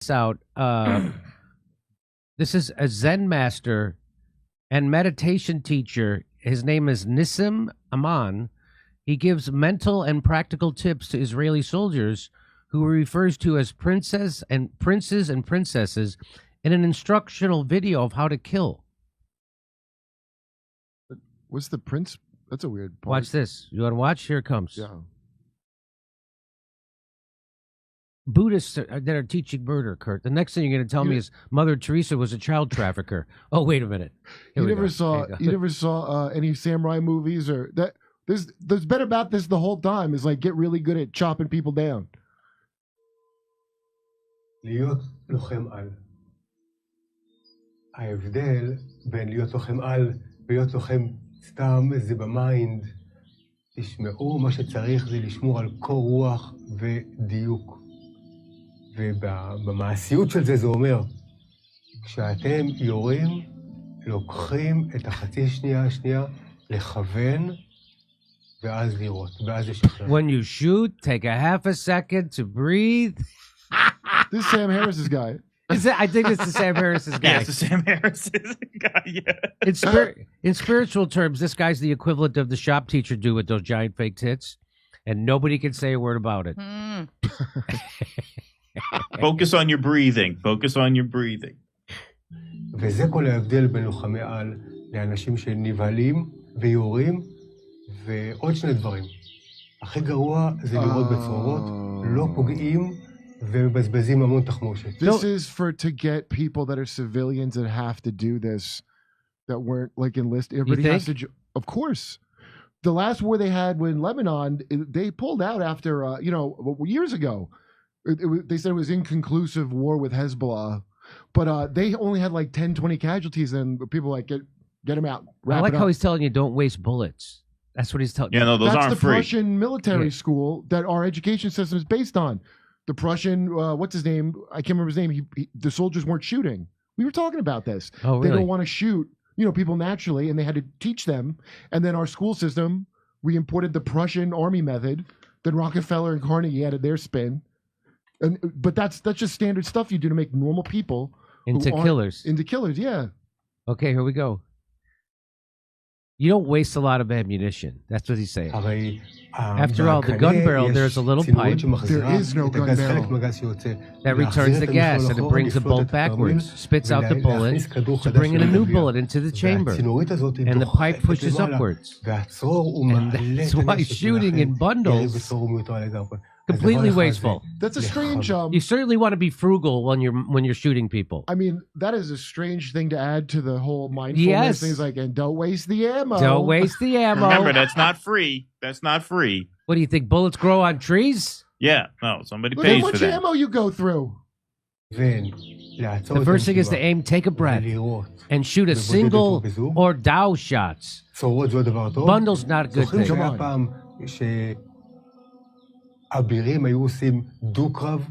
out. This is a Zen master and meditation teacher. His name is Nissim Aman. He gives mental and practical tips to Israeli soldiers who he refers to as princes and princesses in an instructional video of how to kill. What's the prince? That's a weird part. Watch this. You want to watch? Here it comes. Yeah. Buddhists that are teaching murder, Kurt. The next thing you're going to tell me is Mother Teresa was a child trafficker. Oh, wait a minute. You never saw any samurai movies or that? There's been about this the whole time. Is like get really good at chopping people down. להיות לוחם על. ההבדל בין להיות לוחם על ולהיות לוחם סתם זה במיינד. תשמעו, מה שצריך זה לשמור על קור רוח ודיוק. ובמעשיות של זה זה אומר, כשאתם יורים, לוקחים את החצי שנייה לכוון, ואז לירות, ואז לשחרר. When you shoot, take a half a second to breathe. This is Sam Harris's guy. I think it's the Sam Harris's guy. Yeah, it's the Sam Harris's guy, yeah. In spiritual terms, this guy's the equivalent of the shop teacher dude with those giant fake tits, and nobody can say a word about it. Focus on your breathing. Focus on your breathing. וזה כל ההבדל בין לוחמי על לאנשים שנבהלים ויורים, ועוד שני דברים. הכי גרוע זה לראות בצרורות, לא פוגעים ומבזבזים המון תחמושת. This is to get people that are civilians that have to do this, that weren't like enlisted. Everybody has to. Of course. The last war they had in Lebanon, they pulled out after, years ago. They said it was inconclusive war with Hezbollah, but they only had like 10, 20 casualties, and people were like, get them out. I like how he's telling you don't waste bullets. That's what he's telling you. Yeah, no, those aren't free. That's the Prussian military school that our education system is based on. The Prussian, what's his name? I can't remember his name. The soldiers weren't shooting. We were talking about this. Oh, really? They don't want to shoot, people naturally, and they had to teach them. And then our school system, we imported the Prussian army method. Then Rockefeller and Carnegie added their spin. But that's just standard stuff you do to make normal people into killers. Into killers, yeah. Okay, here we go. You don't waste a lot of ammunition. That's what he's saying. After all, the gun barrel, there's a little pipe. There is no gun barrel. That returns the gas and it brings the bolt backwards, spits out the bullet to bring in a new bullet into the chamber. And the pipe pushes upwards. And that's why shooting in bundles completely wasteful. That's a strange. You certainly want to be frugal when you're shooting people. I mean, that is a strange thing to add to the whole mindfulness things like, and don't waste the ammo. Don't waste the ammo. Remember, that's not free. That's not free. What do you think? Bullets grow on trees? Yeah, no. Somebody Look pays how for much that. ammo you go through. The first thing is to aim, take a breath, and shoot a single or Dow shots. Bundle's not a good thing. Come on. אבירים היו עושים דו-קרב,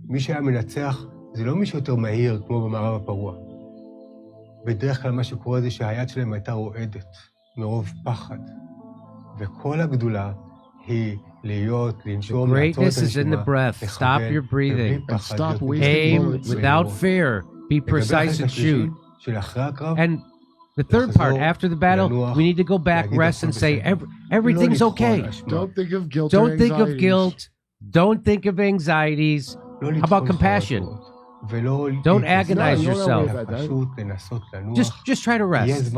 מי שהיה מנצח זה לא מי שיותר מהיר כמו במערב הפרוע. בדרך כלל מה שקורה זה שהיד שלהם הייתה רועדת, מרוב פחד. וכל הגדולה היא להיות, לנשום, לעצור את הנשימה, לכוון, aim without fear, be precise and shoot. And the third part, after the battle, we need to go back, rest, and say, everything's okay. Don't think of guilt. Don't think of guilt. Don't think of anxieties. How about compassion? Don't agonize yourself. Just try to rest.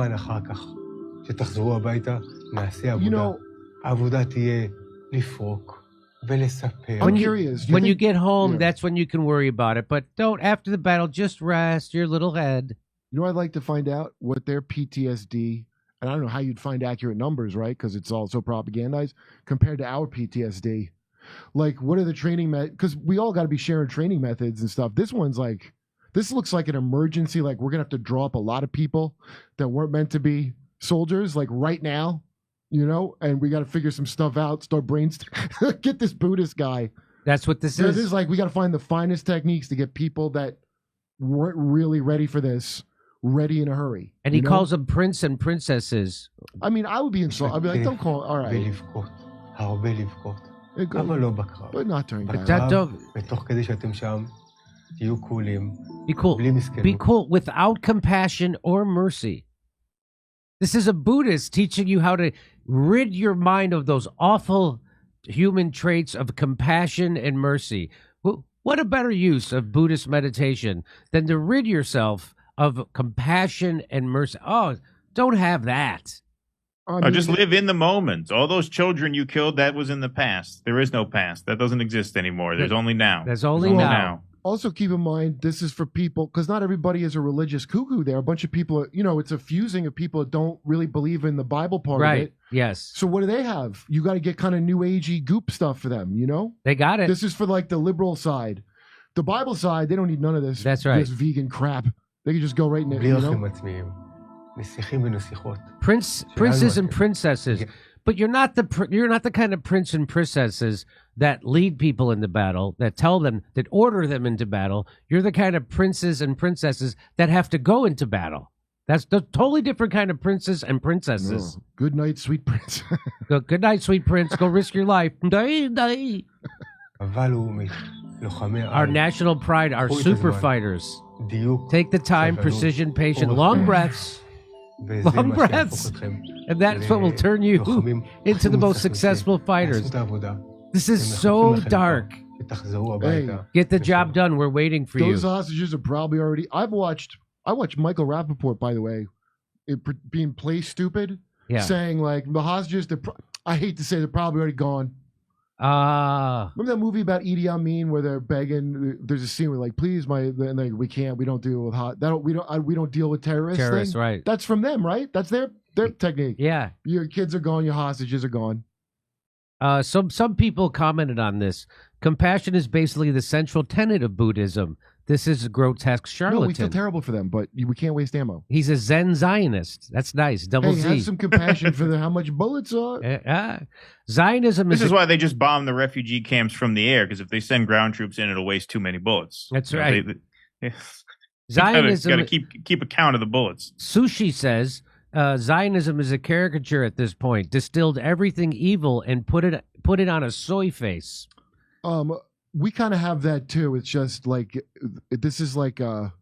I'm curious. When you get home, that's when you can worry about it. But don't, after the battle, just rest your little head. I'd like to find out what their PTSD, and I don't know how you'd find accurate numbers, right? Because it's all so propagandized compared to our PTSD. Like, what are the training because we all got to be sharing training methods and stuff. This looks like an emergency. Like, we're going to have to draw up a lot of people that weren't meant to be soldiers, like right now, and we got to figure some stuff out, start get this Buddhist guy. That's what this is. This is like, we got to find the finest techniques to get people that weren't really ready for this. Ready in a hurry. And he calls them prince and princesses. I mean, I would be insulted. I'd be like, don't call it. All right. But not during that. ותוך כדי שאתם שם, תהיו קולים, Be cool. בלי מסכנות. Be cool without compassion or mercy. This is a Buddhist teaching you how to rid your mind of those awful human traits of compassion and mercy. What a better use of Buddhist meditation than to rid yourself of compassion and mercy. Oh, don't have that. Just live in the moment. All those children you killed, that was in the past. There is no past. That doesn't exist anymore. There's only now. There's only now. Also, keep in mind, this is for people, because not everybody is a religious cuckoo there. A bunch of people, it's a fusing of people that don't really believe in the Bible part of it. Yes. So what do they have? You got to get kind of new agey goop stuff for them, They got it. This is for like the liberal side. The Bible side, they don't need none of this. That's right. This vegan crap. They can just go right in it, בלי ערכים עצמיים. נסיכים ונסיכות. Princes and princesses. But you're not the kind of prince and princesses that lead people into battle, that tell them, that order them into battle. You're the kind of princes and princesses that have to go into battle. That's the totally different kind of princes and princesses. Oh, good night, sweet prince. Good night, sweet prince. Go risk your life. אבל לאומית, לוחמי Our העל, national pride, our super fighters. דיוק, Take the time, סבלנות, precision, patience, אורך long לב. breaths. וזה Long מה breaths. שיהפוך אתכם And that's what will turn you ללוחמים into the הכי most מוצלחים. successful fighters. תעשו את העבודה. This is הם so מחכים לכם dark. פה, ותחזרו הביתה. Get the job done. We're waiting for you. Those hostages are probably already. I watched Michael Rappaport, by the way, being play stupid, saying like the hostages. I hate to say they're probably already gone. Remember that movie about Idi Amin where they're begging? There's a scene where like, please, and like, we don't deal with we don't deal with terrorists. Terrorists, right? That's from them, right? That's their technique. Yeah. Your kids are gone. Your hostages are gone. Some people commented on this. Compassion is basically the central tenet of Buddhism. This is a grotesque charlatan. No, we feel terrible for them, but we can't waste ammo. He's a Zen Zionist. That's nice. Double Z. Have some compassion for how much bullets are. Zionism This is why they just bomb the refugee camps from the air, because if they send ground troops in, it'll waste too many bullets. That's right. Zionism got to keep account of the bullets. Sushi says Zionism is a caricature at this point, distilled everything evil and put it on a soy face. We kind of have that too. It's just like this is like your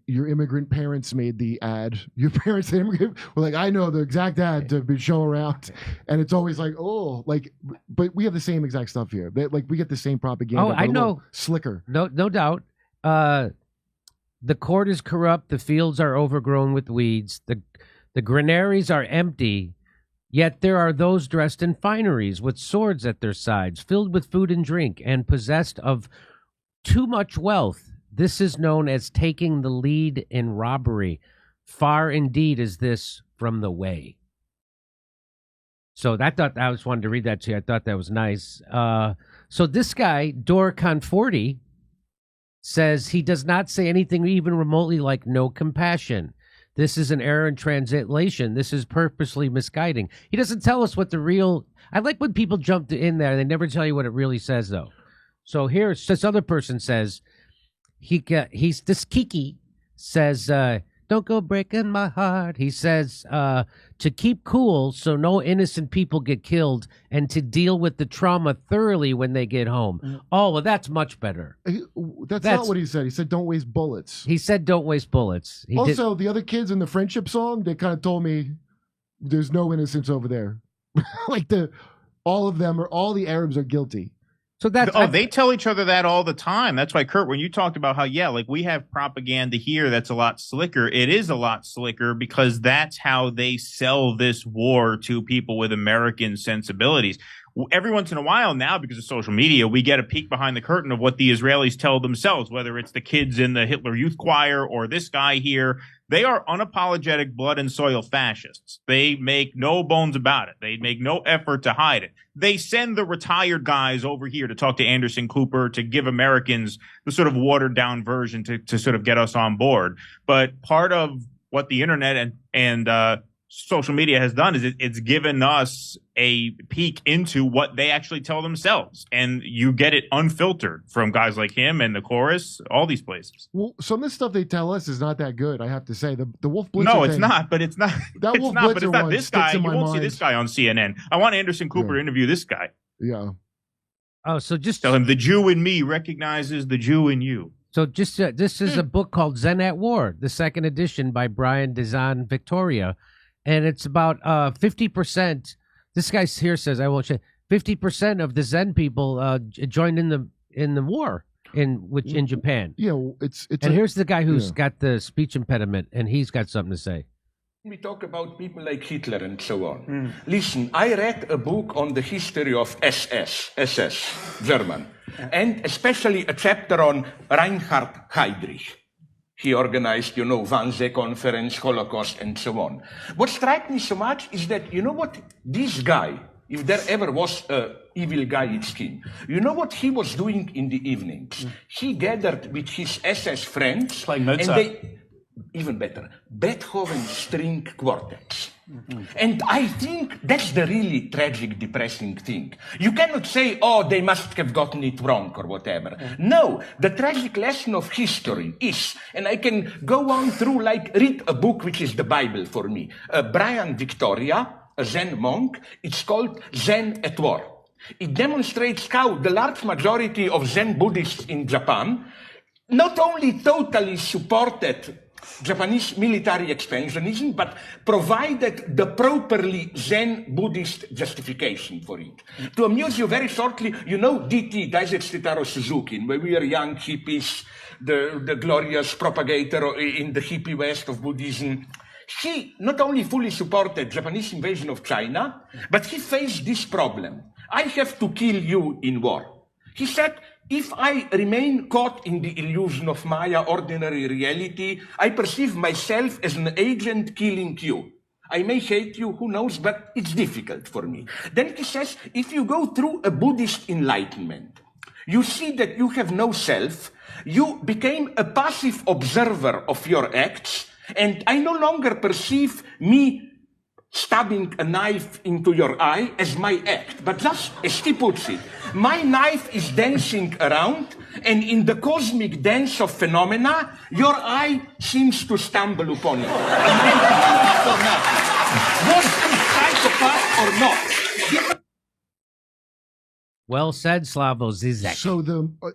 immigrant parents made the ad. Your parents were like, I know the exact ad to be show around, and it's always like, but we have the same exact stuff here. We get the same propaganda. Oh, I know, slicker. No doubt. The court is corrupt. The fields are overgrown with weeds. The granaries are empty. Yet there are those dressed in fineries with swords at their sides, filled with food and drink, and possessed of too much wealth. This is known as taking the lead in robbery. Far indeed is this from the way. So I just wanted to read that to you. I thought that was nice. So this guy, Dore Confronting, says he does not say anything even remotely like no compassion. This is an error in translation. This is purposely misguiding. He doesn't tell us what the real... I like when people jump in there. They never tell you what it really says, though. So here, this other person says, this Kiki says, don't go breaking my heart. He says, to keep cool so no innocent people get killed and to deal with the trauma thoroughly when they get home. Oh, well, that's much better. That's not what he said. He said, don't waste bullets. He said, don't waste bullets. The other kids in the friendship song, they kind of told me there's no innocence over there. All of them, all the Arabs are guilty. So that's they tell each other that all the time. That's why, Kurt, when you talked about how, we have propaganda here that's a lot slicker. It is a lot slicker because that's how they sell this war to people with American sensibilities. Every once in a while now, because of social media, we get a peek behind the curtain of what the Israelis tell themselves, whether it's the kids in the Hitler Youth Choir or this guy here. They are unapologetic blood and soil fascists. They make no bones about it. They make no effort to hide it. They send the retired guys over here to talk to Anderson Cooper to give Americans the sort of watered down version to sort of get us on board. But part of what the internet and social media has done is it's given us a peek into what they actually tell themselves. And you get it unfiltered from guys like him and the Chorus, all these places. Well, some of the stuff they tell us is not that good, I have to say. The Wolf Blitzer No, it's not, but it's not. That it's Wolf not, but Blitzer it's not one this sticks guy. in You my won't see mind. this guy on CNN. I want Anderson Cooper to interview this guy. Yeah. Oh, so just Tell him the Jew in me recognizes the Jew in you. So just this is a book called Zen at War, the second edition by Brian Dezan Victoria, and it's about 50%. This guy here says I won't say 50% of the Zen people joined in the war in Japan. Yeah, it's and here's the guy who's got the speech impediment, and he's got something to say. We talk about people like Hitler and so on. Listen, I read a book on the history of SS, German, and especially a chapter on Reinhard Heydrich. He organized, Wannsee Conference, Holocaust, and so on. What struck me so much is that, what this guy, if there ever was an evil guy, it's him. You know what he was doing in the evenings? He gathered with his SS friends. Playing Mozart. And they, even better, Beethoven string quartets. And I think that's the really tragic, depressing thing. You cannot say, oh, they must have gotten it wrong or whatever. No, the tragic lesson of history is, and I can go on through, read a book which is the Bible for me. Brian Victoria, a Zen monk, it's called Zen at War. It demonstrates how the large majority of Zen Buddhists in Japan not only totally supported Japanese military expansionism, but provided the properly Zen Buddhist justification for it. To amuse you very shortly, DT, Daisetsu Suzuki, when we were young hippies, the glorious propagator in the hippie West of Buddhism. He not only fully supported Japanese invasion of China, but he faced this problem. I have to kill you in war. He said, if I remain caught in the illusion of Maya ordinary reality, I perceive myself as an agent killing you. I may hate you, who knows, but it's difficult for me. Then he says, if you go through a Buddhist enlightenment, you see that you have no self, you became a passive observer of your acts, and I no longer perceive me stabbing a knife into your eye as my act, but just as he puts it, my knife is dancing around, and in the cosmic dance of phenomena, your eye seems to stumble upon it. Was he psychopath or not? Well said, Slavo Zizek. So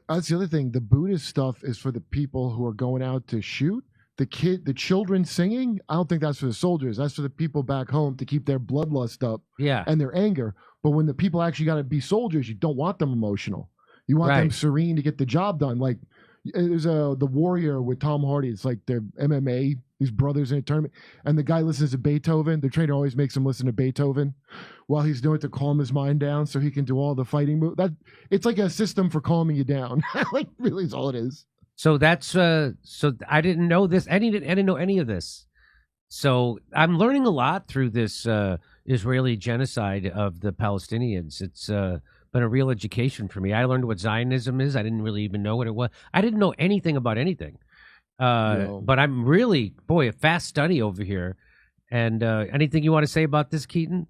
that's the other thing. The Buddhist stuff is for the people who are going out to shoot. The children singing, I don't think that's for the soldiers. That's for the people back home to keep their bloodlust up and their anger. But when the people actually got to be soldiers, you don't want them emotional. You want them serene to get the job done. Like there's the Warrior with Tom Hardy. It's like their MMA, these brothers in a tournament. And the guy listens to Beethoven. The trainer always makes him listen to Beethoven while he's doing it to calm his mind down so he can do all the fighting moves. It's like a system for calming you down. Like really is all it is. So that's so I didn't know this. I didn't know any of this. So I'm learning a lot through this Israeli genocide of the Palestinians. It's been a real education for me. I learned what Zionism is. I didn't really even know what it was. I didn't know anything about anything. But I'm really, a fast study over here. And anything you want to say about this, Keaton?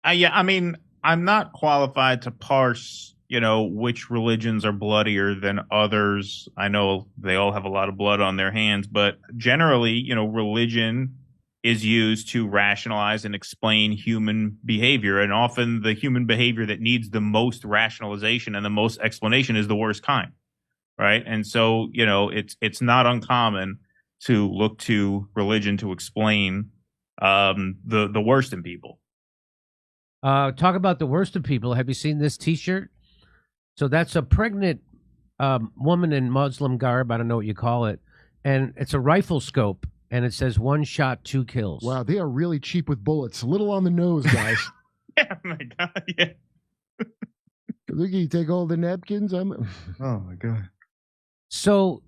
Yeah, I mean, I'm not qualified to parse which religions are bloodier than others. I know they all have a lot of blood on their hands, but generally, religion is used to rationalize and explain human behavior. And often the human behavior that needs the most rationalization and the most explanation is the worst kind, right? And so, it's not uncommon to look to religion to explain the worst in people. Talk about the worst of people. Have you seen this T-shirt? So that's a pregnant woman in Muslim garb. I don't know what you call it. And it's a rifle scope. And it says 1 shot, 2 kills. Wow, they are really cheap with bullets. A little on the nose, guys. Yeah, my God, yeah. Look, you take all the napkins. Oh, my God. So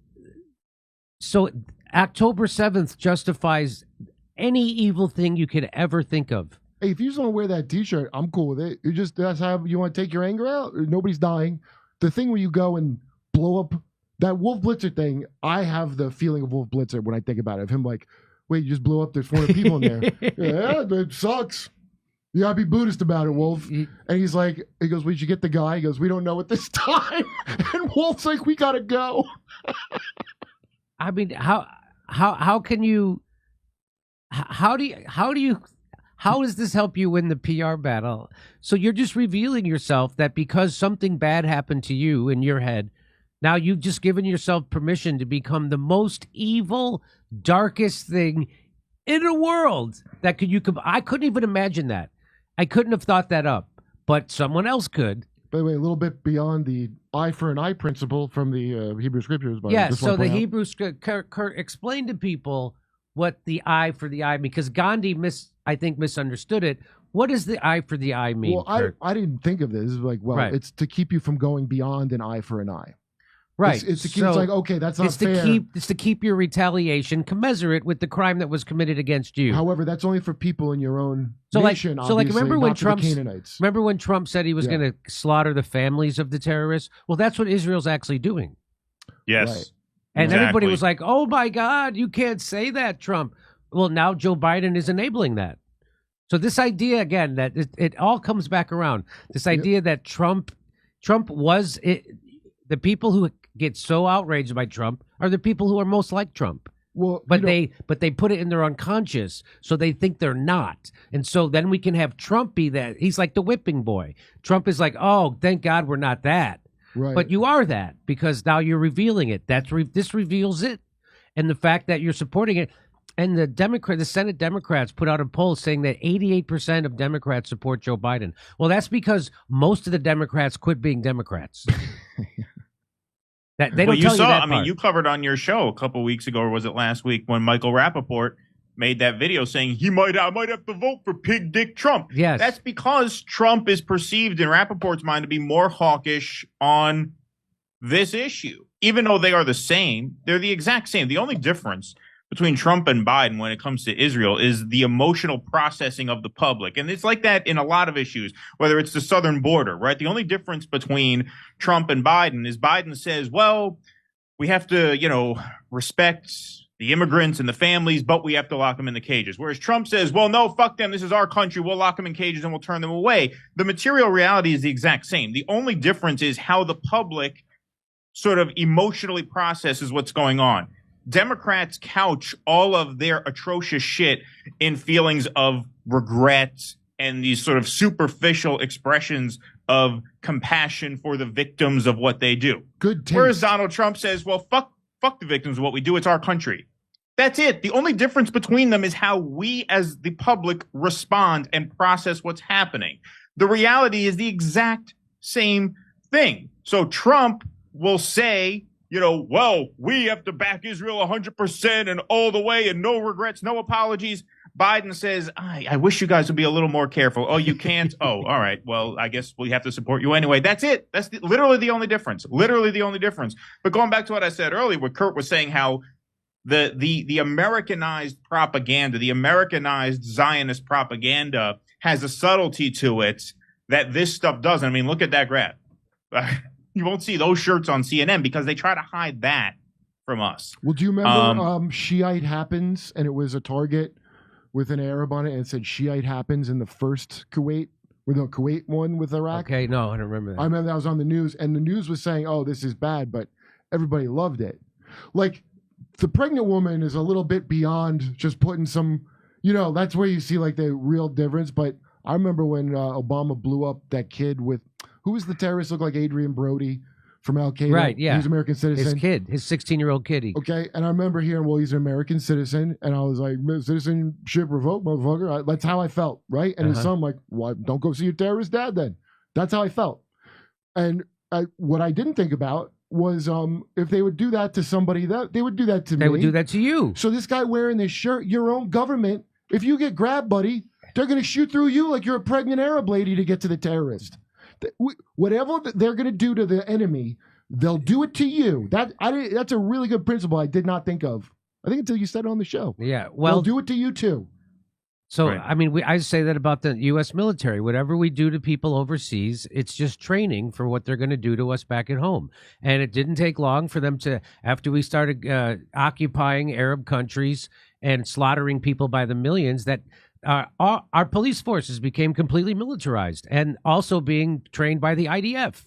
October 7th justifies any evil thing you could ever think of. Hey, if you just want to wear that T-shirt, I'm cool with it. That's how you want to take your anger out. Nobody's dying. The thing where you go and blow up that Wolf Blitzer thing, I have the feeling of Wolf Blitzer when I think about it. Of him like, wait, you just blew up. There's 400 people in there. Yeah, it sucks. You gotta be Buddhist about it, Wolf. And he goes, we should get the guy. He goes, we don't know at this time. And Wolf's like, we gotta go. I mean, how can you? How How does this help you win the PR battle? So you're just revealing yourself that because something bad happened to you in your head, now you've just given yourself permission to become the most evil, darkest thing in the world that I couldn't even imagine that. I couldn't have thought that up, but someone else could. By the way, a little bit beyond the eye for an eye principle from the Hebrew Scriptures. But Yeah, so the Hebrew Kurt explained to people what the eye for the eye, because Gandhi I think misunderstood it. What does the eye for the eye mean? Well, I didn't think of this. It's like, well, it's to keep you from going beyond an eye for an eye. Right. It's to keep, it's like, okay, that's not fair. It's to keep your retaliation commensurate with the crime that was committed against you. However, that's only for people in your own nation. Remember when Canaanites. Remember when Trump said he was going to slaughter the families of the terrorists? Well, that's what Israel's actually doing. Yes. Right. And everybody was like, "Oh my God, you can't say that, Trump." Well, now Joe Biden is enabling that. So this idea again that it all comes back around. This idea that Trump was it. The people who get so outraged by Trump are the people who are most like Trump. Well, but they put it in their unconscious, so they think they're not. And so then we can have Trump be that. He's like the whipping boy. Trump is like, oh, thank God we're not that. Right. But you are that because now you're revealing it. This reveals it, and the fact that you're supporting it. And the Senate Democrats put out a poll saying that 88% of Democrats support Joe Biden. Well, that's because most of the Democrats quit being Democrats. That they don't tell you that part. You covered on your show a couple weeks ago, or was it last week, when Michael Rappaport made that video saying I might have to vote for Pig Dick Trump. Yes. That's because Trump is perceived in Rappaport's mind to be more hawkish on this issue. Even though they are the same, they're the exact same. The only difference between Trump and Biden when it comes to Israel is the emotional processing of the public. And it's like that in a lot of issues, whether it's the southern border, right? The only difference between Trump and Biden is Biden says, well, we have to, respect the immigrants and the families, but we have to lock them in the cages. Whereas Trump says, well, no, fuck them. This is our country. We'll lock them in cages and we'll turn them away. The material reality is the exact same. The only difference is how the public sort of emotionally processes what's going on. Democrats couch all of their atrocious shit in feelings of regret and these sort of superficial expressions of compassion for the victims of what they do. Good taste. Whereas Donald Trump says, well, fuck the victims of what we do. It's our country. That's it. The only difference between them is how we as the public respond and process what's happening. The reality is the exact same thing. So Trump will say, well, we have to back Israel 100% and all the way and no regrets, no apologies. Biden says, I wish you guys would be a little more careful. Oh, you can't? Oh, all right. Well, I guess we have to support you anyway. That's it. That's literally the only difference. Literally the only difference. But going back to what I said earlier, where Kurt was saying how the Americanized propaganda, the Americanized Zionist propaganda has a subtlety to it that this stuff doesn't. I mean, look at that graph. You won't see those shirts on CNN because they try to hide that from us. Well, do you remember Shiite Happens, and it was a target with an Arab on it, and it said Shiite Happens in the first Kuwait one with Iraq? Okay, no, I don't remember that. I remember that was on the news, and the news was saying, oh, this is bad, but everybody loved it. Like, the pregnant woman is a little bit beyond just putting some, that's where you see, like, the real difference. But I remember when Obama blew up that kid with, who was the terrorist? Looked like Adrian Brody from Al Qaeda. Right, yeah. He's an American citizen. His 16-year-old kid. Okay, and I remember hearing, well, he's an American citizen, and I was like, citizenship revoked, motherfucker. That's how I felt, right? And his son, like, well, don't go see your terrorist dad then. That's how I felt. And what I didn't think about was if they would do that to somebody, they would do that to me. They would do that to you. So this guy wearing this shirt, your own government, if you get grabbed, buddy, they're going to shoot through you like you're a pregnant Arab lady to get to the terrorist. Whatever they're going to do to the enemy, they'll do it to you. That's a really good principle I did not think of. I think until you said it on the show. Yeah, well, they'll do it to you too. So, right. I mean, I say that about the U.S. military. Whatever we do to people overseas, it's just training for what they're going to do to us back at home. And it didn't take long for them to, after we started occupying Arab countries and slaughtering people by the millions, that our police forces became completely militarized and also being trained by the IDF.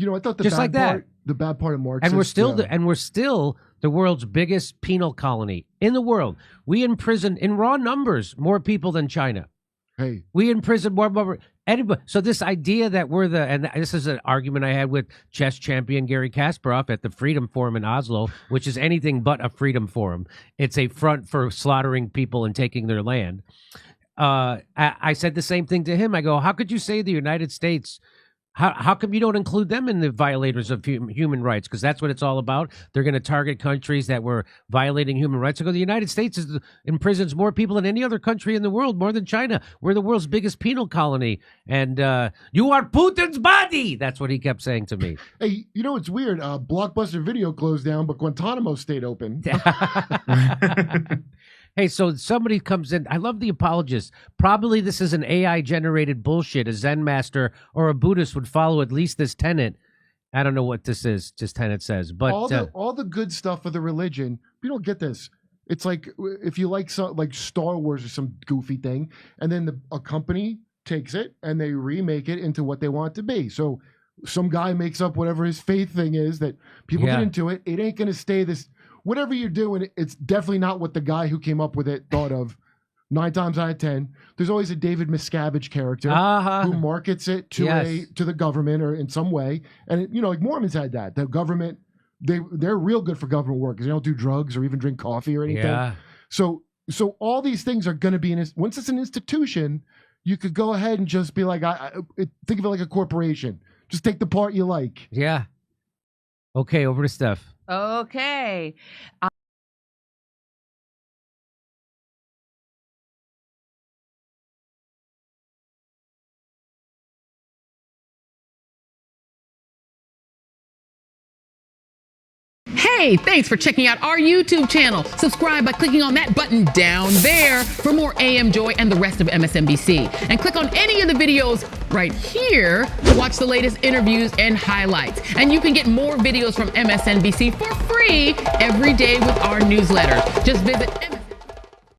I thought Just like that. The bad part of Marxist, and we're still the world's biggest penal colony in the world. We imprison in raw numbers more people than China. Hey, We imprison more. Anybody. So this idea that we're and this is an argument I had with chess champion Gary Kasparov at the Freedom Forum in Oslo, which is anything but a freedom forum. It's a front for slaughtering people and taking their land. I said the same thing to him. I go, how could you say the United States? How come you don't include them in the violators of human rights? Because that's what it's all about. They're going to target countries that were violating human rights. I go, the United States imprisons more people than any other country in the world, more than China. We're the world's biggest penal colony. And you are Putin's body. That's what he kept saying to me. hey, you know, it's weird. Blockbuster Video closed down, but Guantanamo stayed open. Hey, so somebody comes in. I love the apologists. Probably this is an AI-generated bullshit. A Zen master or a Buddhist would follow at least this tenet. I don't know what this is. Just tenet says, but all the good stuff of the religion. You don't get this. It's like if you like Star Wars or some goofy thing, and then a company takes it and they remake it into what they want it to be. So some guy makes up whatever his faith thing is that people get into it. It ain't going to stay this. Whatever you're doing, it's definitely not what the guy who came up with it thought of. 9 times out of 10, there's always a David Miscavige character who markets it to the government or in some way. And like Mormons had that. The government, they're real good for government work because they don't do drugs or even drink coffee or anything. Yeah. So all these things are going to be once it's an institution, you could go ahead and just be like, think of it like a corporation. Just take the part you like. Yeah. Okay, over to Steph. Okay. Hey, thanks for checking out our YouTube channel. Subscribe by clicking on that button down there for more AM Joy and the rest of MSNBC. And click on any of the videos right here to watch the latest interviews and highlights. And you can get more videos from MSNBC for free every day with our newsletters. Just visit